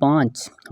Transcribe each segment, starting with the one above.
5।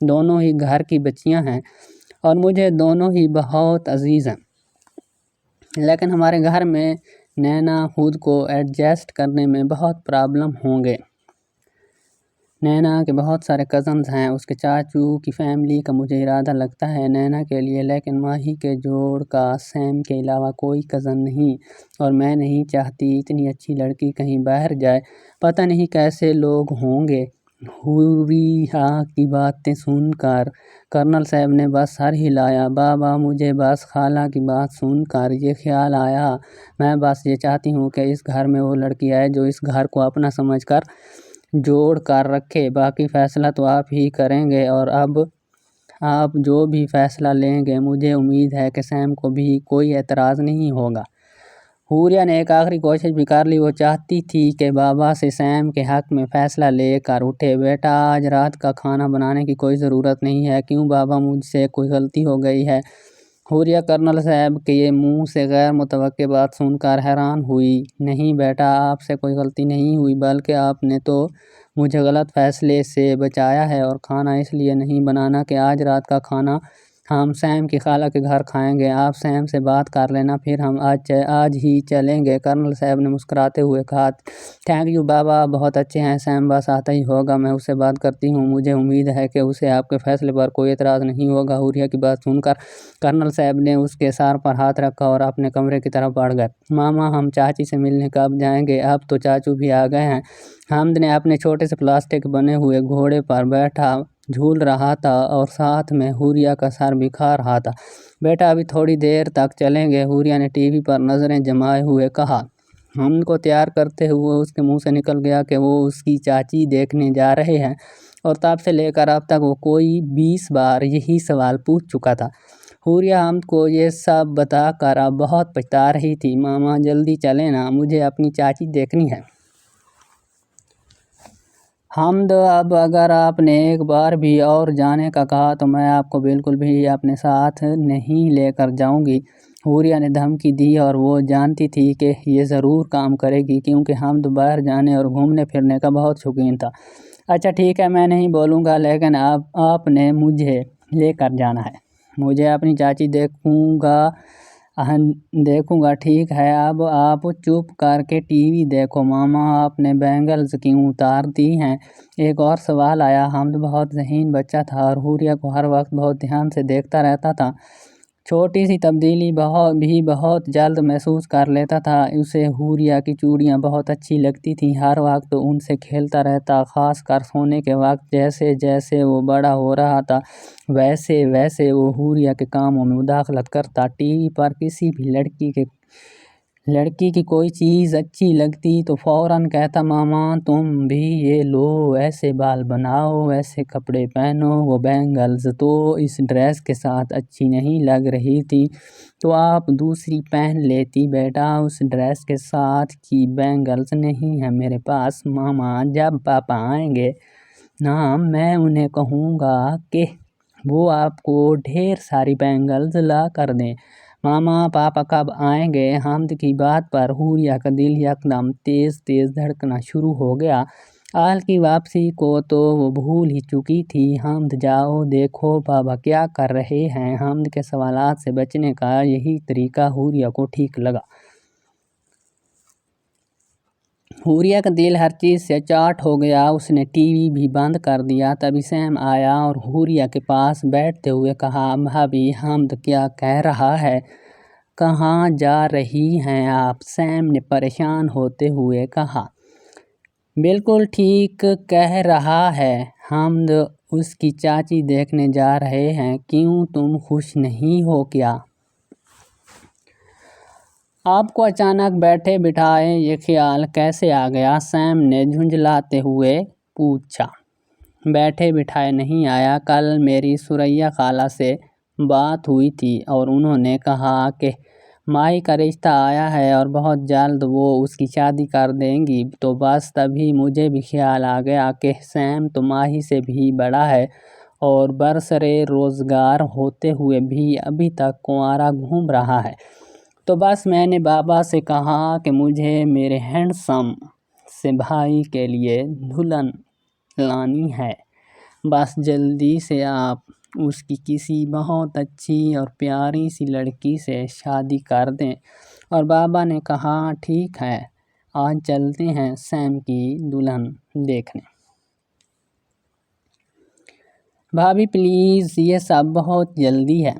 دونوں ہی گھر کی بچیاں ہیں اور مجھے دونوں ہی بہت عزیز ہیں، لیکن ہمارے گھر میں نینا خود کو ایڈجسٹ کرنے میں بہت پرابلم ہوں گے۔ نینا کے بہت سارے کزنز ہیں، اس کے چاچو کی فیملی کا مجھے ارادہ لگتا ہے نینا کے لیے، لیکن ماہی کے جوڑ کا سیم کے علاوہ کوئی کزن نہیں، اور میں نہیں چاہتی اتنی اچھی لڑکی کہیں باہر جائے، پتہ نہیں کیسے لوگ ہوں گے۔ حوریہ کی باتیں سن کر کرنل صاحب نے بس سر ہلایا۔ بابا مجھے بس خالہ کی بات سن کر یہ خیال آیا، میں بس یہ چاہتی ہوں کہ اس گھر میں وہ لڑکی آئے جو اس گھر کو اپنا سمجھ کر جوڑ کر رکھے، باقی فیصلہ تو آپ ہی کریں گے، اور اب آپ جو بھی فیصلہ لیں گے مجھے امید ہے کہ سیم کو بھی کوئی اعتراض نہیں ہوگا۔ حوریہ نے ایک آخری کوشش بھی کر لی، وہ چاہتی تھی کہ بابا سے سیم کے حق میں فیصلہ لے کر اٹھے۔ بیٹا آج رات کا کھانا بنانے کی کوئی ضرورت نہیں ہے، کیوں بابا مجھ سے کوئی غلطی ہو گئی ہے؟ حوریہ کرنل صاحب کے منہ سے غیر متوقع بات سن کر حیران ہوئی۔ نہیں بیٹا، آپ سے کوئی غلطی نہیں ہوئی، بلکہ آپ نے تو مجھے غلط فیصلے سے بچایا ہے، اور کھانا اس لیے نہیں بنانا کہ آج رات کا کھانا ہم سیم کی خالہ کے گھر کھائیں گے، آپ سیم سے بات کر لینا، پھر ہم آج ہی چلیں گے۔ کرنل صاحب نے مسکراتے ہوئے کہا، تھینک یو بابا، بہت اچھے ہیں، سیم بس آتا ہی ہوگا، میں اس سے بات کرتی ہوں، مجھے امید ہے کہ اسے آپ کے فیصلے پر کوئی اعتراض نہیں ہوگا۔ حوریہ کی بات سن کر کرنل صاحب نے اس کے سر پر ہاتھ رکھا اور اپنے کمرے کی طرف بڑھ گئے۔ ماما ہم چاچی سے ملنے کب جائیں گے؟ اب تو چاچو بھی آ گئے ہیں۔ حامد نے اپنے چھوٹے سے پلاسٹک بنے ہوئے گھوڑے پر بیٹھا جھول رہا تھا اور ساتھ میں حوریہ کا سر بھی کھا رہا تھا۔ بیٹا ابھی تھوڑی دیر تک چلیں گے، حوریہ نے ٹی وی پر نظریں جمائے ہوئے کہا۔ حامد کو تیار کرتے ہوئے اس کے منہ سے نکل گیا کہ وہ اس کی چاچی دیکھنے جا رہے ہیں، اور تب سے لے کر اب تک وہ کوئی 20 بار یہی سوال پوچھ چکا تھا۔ حوریہ حامد کو یہ سب بتا کر اب بہت پچھتا رہی تھی۔ ماما جلدی چلیں نا، مجھے اپنی چاچی دیکھنی ہے۔ حامد اب اگر آپ نے ایک بار بھی اور جانے کا کہا تو میں آپ کو بالکل بھی اپنے ساتھ نہیں لے کر جاؤں گی، حوریہ نے دھمکی دی، اور وہ جانتی تھی کہ یہ ضرور کام کرے گی کیونکہ حامد باہر جانے اور گھومنے پھرنے کا بہت شوقین تھا۔ اچھا ٹھیک ہے، میں نہیں بولوں گا، لیکن آپ نے مجھے لے کر جانا ہے، مجھے اپنی چاچی دیکھوں گا، ٹھیک ہے، اب آپ چپ کر کے ٹی وی دیکھو۔ ماما آپ نے بینگلز کیوں اتار دی ہیں؟ ایک اور سوال آیا۔ حامد بہت ذہین بچہ تھا اور حوریہ کو ہر وقت بہت دھیان سے دیکھتا رہتا تھا، چھوٹی سی تبدیلی بھی بہت جلد محسوس کر لیتا تھا۔ اسے حوریہ کی چوڑیاں بہت اچھی لگتی تھیں، ہر وقت ان سے کھیلتا رہتا، خاص کر سونے کے وقت۔ جیسے جیسے وہ بڑا ہو رہا تھا ویسے ویسے وہ حوریہ کے کاموں میں مداخلت کرتا، ٹی وی پر کسی بھی لڑکی کی کوئی چیز اچھی لگتی تو فوراً کہتا، ماما تم بھی یہ لو، ایسے بال بناؤ، ایسے کپڑے پہنو، وہ بینگلز تو اس ڈریس کے ساتھ اچھی نہیں لگ رہی تھی تو آپ دوسری پہن لیتی۔ بیٹا اس ڈریس کے ساتھ کی بینگلز نہیں ہیں میرے پاس، ماما جب پاپا آئیں گے نا میں انہیں کہوں گا کہ وہ آپ کو ڈھیر ساری بینگلز لا کر دیں۔ ماما پاپا کب آئیں گے؟ حامد کی بات پر حوریہ کا دل یکدم تیز تیز دھڑکنا شروع ہو گیا۔ آل کی واپسی کو تو وہ بھول ہی چکی تھی۔ حامد جاؤ دیکھو بابا کیا کر رہے ہیں۔ حامد کے سوالات سے بچنے کا یہی طریقہ حوریہ کو ٹھیک لگا۔ حوریہ کا دل ہر چیز سے چاٹ ہو گیا، اس نے ٹی وی بھی بند کر دیا۔ تبھی سیم آیا اور حوریہ کے پاس بیٹھتے ہوئے کہا، بھابھی حامد کیا کہہ رہا ہے؟ کہاں جا رہی ہیں آپ؟ سیم نے پریشان ہوتے ہوئے کہا۔ بالکل ٹھیک کہہ رہا ہے، حامد اس کی چاچی دیکھنے جا رہے ہیں، کیوں تم خوش نہیں ہو کیا؟ آپ کو اچانک بیٹھے بٹھائے یہ خیال کیسے آ گیا؟ سیم نے جھنجھلاتے ہوئے پوچھا۔ بیٹھے بٹھائے نہیں آیا، کل میری ثریا خالہ سے بات ہوئی تھی اور انہوں نے کہا کہ ماہی کا رشتہ آیا ہے اور بہت جلد وہ اس کی شادی کر دیں گی، تو بس تبھی مجھے بھی خیال آ گیا کہ سیم تو ماہی سے بھی بڑا ہے اور برسرِ روزگار ہوتے ہوئے بھی ابھی تک کنوارا گھوم رہا ہے، تو بس میں نے بابا سے کہا کہ مجھے میرے ہینڈسم سے بھائی کے لیے دلہن لانی ہے۔ بس جلدی سے آپ اس کی کسی بہت اچھی اور پیاری سی لڑکی سے شادی کر دیں۔ اور بابا نے کہا ٹھیک ہے، آج چلتے ہیں سیم کی دلہن دیکھنے۔ بھابھی پلیز، یہ سب بہت جلدی ہے،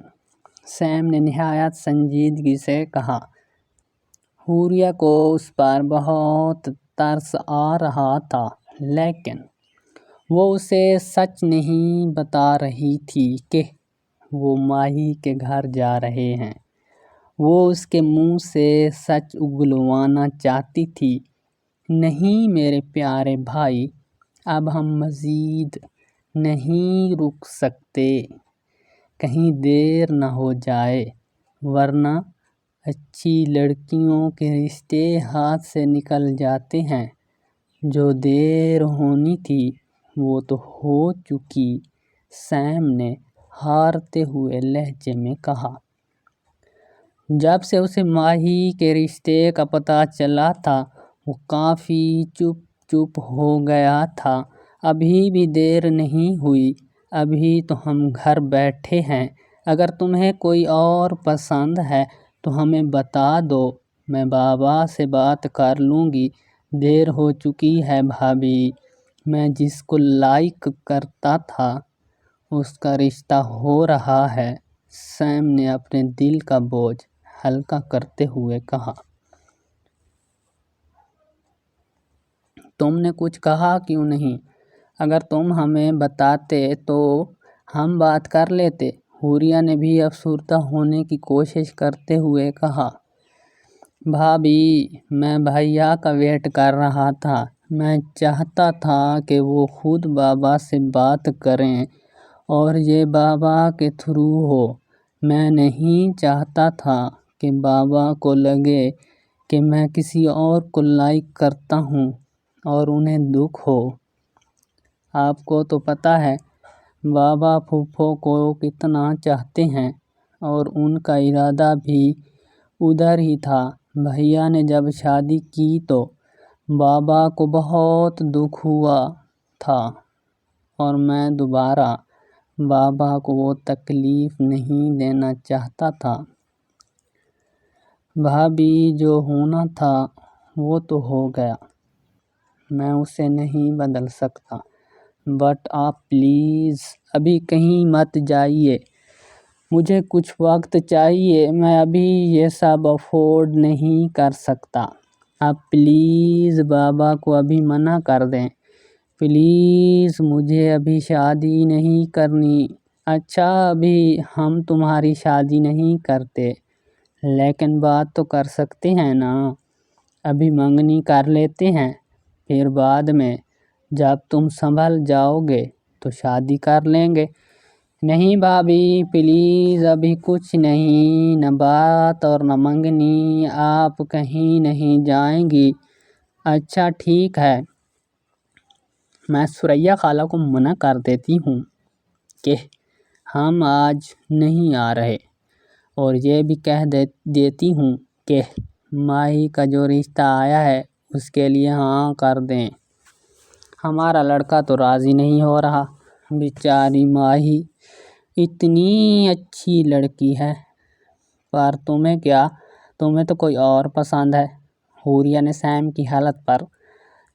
سیم نے نہایت سنجیدگی سے کہا۔ حوریہ کو اس پر بہت ترس آ رہا تھا، لیکن وہ اسے سچ نہیں بتا رہی تھی کہ وہ ماہی کے گھر جا رہے ہیں۔ وہ اس کے منہ سے سچ اگلوانا چاہتی تھی۔ نہیں میرے پیارے بھائی، اب ہم مزید نہیں رک سکتے، کہیں دیر نہ ہو جائے، ورنہ اچھی لڑکیوں کے رشتے ہاتھ سے نکل جاتے ہیں۔ جو دیر ہونی تھی وہ تو ہو چکی، سیم نے ہارتے ہوئے لہجے میں کہا۔ جب سے اسے ماہی کے رشتے کا پتہ چلا تھا وہ کافی چپ ہو گیا تھا۔ ابھی بھی دیر نہیں ہوئی، ابھی تو ہم گھر بیٹھے ہیں، اگر تمہیں کوئی اور پسند ہے تو ہمیں بتا دو، میں بابا سے بات کر لوں گی۔ دیر ہو چکی ہے بھابھی، میں جس کو لائک کرتا تھا اس کا رشتہ ہو رہا ہے، سیم نے اپنے دل کا بوجھ ہلکا کرتے ہوئے کہا۔ تم نے کچھ کہا کیوں نہیں؟ اگر تم ہمیں بتاتے تو ہم بات کر لیتے، حوریہ نے بھی افسردہ ہونے کی کوشش کرتے ہوئے کہا۔ بھابھی، میں بھیا کا ویٹ کر رہا تھا، میں چاہتا تھا کہ وہ خود بابا سے بات کریں اور یہ بابا کے تھرو ہو۔ میں نہیں چاہتا تھا کہ بابا کو لگے کہ میں کسی اور کو لائک کرتا ہوں اور انہیں دکھ ہو۔ آپ کو تو پتہ ہے بابا پھوپھو کو کتنا چاہتے ہیں اور ان کا ارادہ بھی ادھر ہی تھا۔ بھیا نے جب شادی کی تو بابا کو بہت دکھ ہوا تھا اور میں دوبارہ بابا کو وہ تکلیف نہیں دینا چاہتا تھا۔ بھابھی، جو ہونا تھا وہ تو ہو گیا، میں اسے نہیں بدل سکتا، بٹ آپ پلیز ابھی کہیں مت جائیے، مجھے کچھ وقت چاہیے، میں ابھی یہ سب افورڈ نہیں کر سکتا۔ آپ پلیز بابا کو ابھی منع کر دیں، پلیز مجھے ابھی شادی نہیں کرنی۔ اچھا، ابھی ہم تمہاری شادی نہیں کرتے، لیکن بات تو کر سکتے ہیں نا، ابھی منگنی کر لیتے ہیں، پھر بعد میں جب تم سنبھل جاؤ گے تو شادی کر لیں گے۔ نہیں بھابھی پلیز، ابھی کچھ نہیں، نہ بات اور نہ منگنی، آپ کہیں نہیں جائیں گی۔ اچھا ٹھیک ہے، میں ثریا خالہ کو منع کر دیتی ہوں کہ ہم آج نہیں آ رہے، اور یہ بھی کہہ دیتی ہوں کہ ماہی کا جو رشتہ آیا ہے اس کے لیے ہاں کر دیں۔ ہمارا لڑکا تو راضی نہیں ہو رہا، بیچاری ماہی اتنی اچھی لڑکی ہے، پر تمہیں کیا، تمہیں تو کوئی اور پسند ہے، حوریہ نے سیم کی حالت پر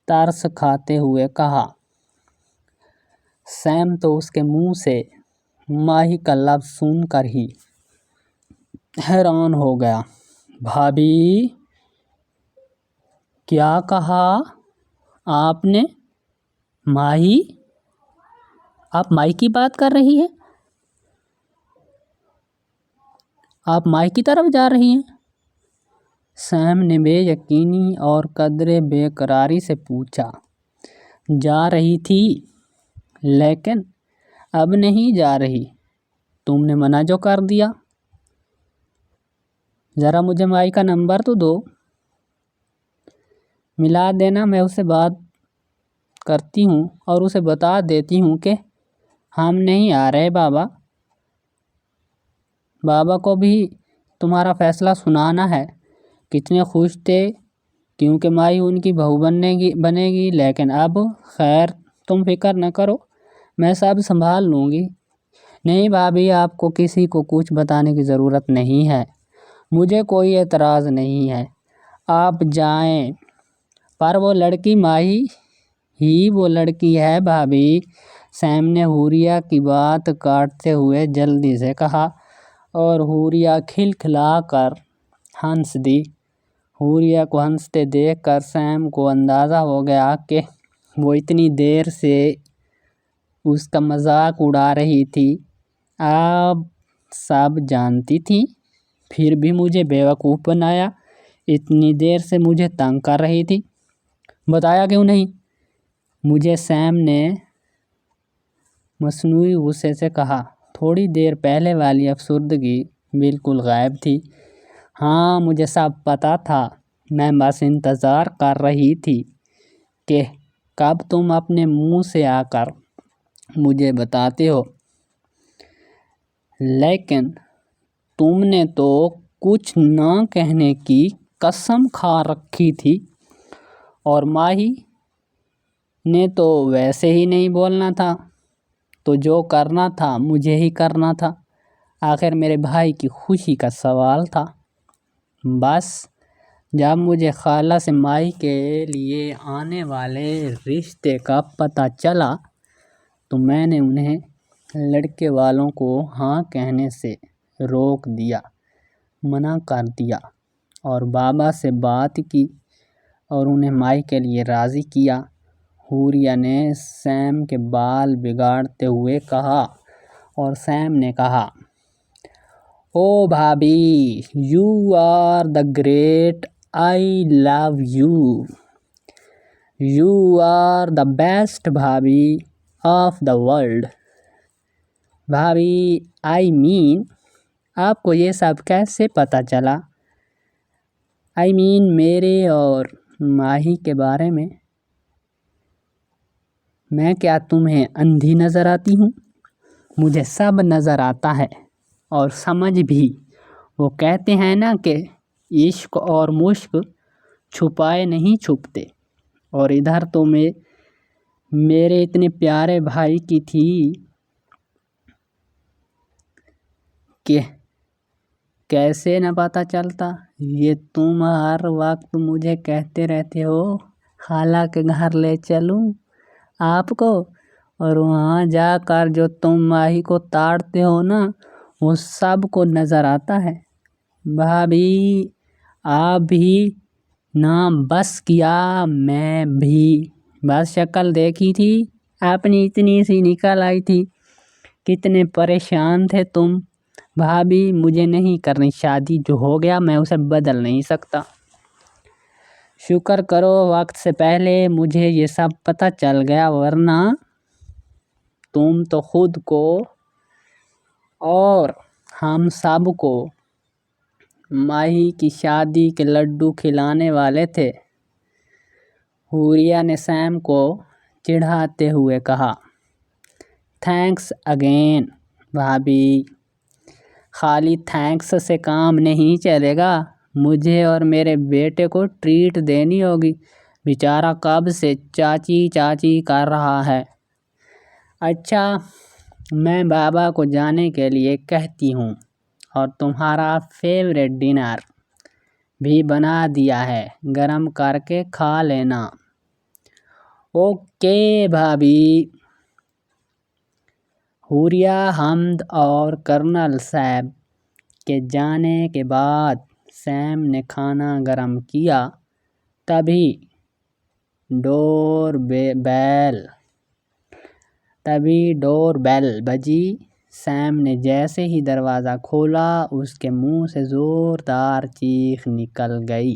ترس کھاتے ہوئے کہا۔ سیم تو اس کے منہ سے ماہی کا لفظ سن کر ہی حیران ہو گیا۔ بھابھی، کیا کہا آپ نے؟ ماہی؟ آپ ماہی کی بات کر رہی ہیں؟ آپ ماہی کی طرف جا رہی ہیں؟ سیم نے بے یقینی اور قدرے بے قراری سے پوچھا۔ جا رہی تھی، لیکن اب نہیں جا رہی، تم نے منع جو کر دیا۔ ذرا مجھے ماہی کا نمبر تو دو، ملا دینا، میں اسے بات کرتی ہوں اور اسے بتا دیتی ہوں کہ ہم نہیں آ رہے۔ بابا کو بھی تمہارا فیصلہ سنانا ہے۔ کتنے خوش تھے کیونکہ ماہی ان کی بہو بنے گی، لیکن اب خیر تم فکر نہ کرو، میں سب سنبھال لوں گی۔ نہیں بھابھی، آپ کو کسی کو کچھ بتانے کی ضرورت نہیں ہے، مجھے کوئی اعتراض نہیں ہے، آپ جائیں۔ پر وہ لڑکی ماہی ہی وہ لڑکی ہے بھابھی، سیم نے حوریہ کی بات کاٹتے ہوئے جلدی سے کہا، اور حوریہ کھلکھلا کر ہنس دی۔ حوریہ کو ہنستے دیکھ کر سیم کو اندازہ ہو گیا کہ وہ اتنی دیر سے اس کا مذاق اڑا رہی تھی۔ آپ سب جانتی تھی، پھر بھی مجھے بیوقوف بنایا، اتنی دیر سے مجھے تنگ کر رہی تھی، بتایا کیوں نہیں؟ مجھے سیم نے مصنوعی غصے سے کہا۔ تھوڑی دیر پہلے والی افسردگی بالکل غائب تھی۔ ہاں مجھے سب پتا تھا، میں بس انتظار کر رہی تھی کہ کب تم اپنے منہ سے آ کر مجھے بتاتے ہو، لیکن تم نے تو کچھ نہ کہنے کی قسم کھا رکھی تھی، اور ماہی نے تو ویسے ہی نہیں بولنا تھا، تو جو کرنا تھا مجھے ہی کرنا تھا، آخر میرے بھائی کی خوشی کا سوال تھا۔ بس جب مجھے خالہ سے ماہی کے لیے آنے والے رشتے کا پتہ چلا تو میں نے انہیں لڑکے والوں کو ہاں کہنے سے روک دیا، منع کر دیا، اور بابا سے بات کی اور انہیں ماہی کے لیے راضی کیا۔ حوریہ نے سیم کے بال بگاڑتے ہوئے کہا، اور سیم نے کہا، او بھابھی، you are the great, I love you, you are the best بھابھی آف دا ورلڈ۔ بھابھی، آئی مین، آپ کو یہ سب کیسے پتہ چلا؟ آئی مین میرے اور ماہی کے بارے میں کیا تمہیں اندھی نظر آتی ہوں؟ مجھے سب نظر آتا ہے، اور سمجھ بھی۔ وہ کہتے ہیں نا کہ عشق اور مشق چھپائے نہیں چھپتے، اور ادھر تو میرے اتنے پیارے بھائی کی تھی کہ کیسے نہ پتہ چلتا؟ یہ تم ہر وقت مجھے کہتے رہتے ہو خالہ کے گھر لے چلوں آپ کو، اور وہاں جا کر جو تم ماہی کو تاڑتے ہو نا، وہ سب کو نظر آتا ہے۔ بھابھی آپ بھی نہ بس کیا، میں بھی بس شکل دیکھی تھی اپنی اتنی سی نکل آئی تھی، کتنے پریشان تھے تم۔ بھابھی مجھے نہیں کرنی شادی، جو ہو گیا میں اسے بدل نہیں سکتا۔ شکر کرو وقت سے پہلے مجھے یہ سب پتہ چل گیا، ورنہ تم تو خود کو اور ہم سب کو ماہی کی شادی کے لڈو کھلانے والے تھے۔ حوریہ نے سیم کو چڑھاتے ہوئے کہا۔ تھینکس اگین بھابھی، خالی تھینکس سے کام نہیں چلے گا، مجھے اور میرے بیٹے کو ٹریٹ دینی ہوگی، بیچارہ کب سے چاچی چاچی کر رہا ہے۔ اچھا، میں بابا کو جانے کے لیے کہتی ہوں، اور تمہارا فیوریٹ ڈنر بھی بنا دیا ہے، گرم کر کے کھا لینا۔ اوکے بھابھی۔ حوریہ حمد اور کرنل صاحب کے جانے کے بعد سیم نے کھانا گرم کیا، تبھی ڈور بیل بجی۔ سیم نے جیسے ہی دروازہ کھولا، اس کے منہ سے زوردار چیخ نکل گئی۔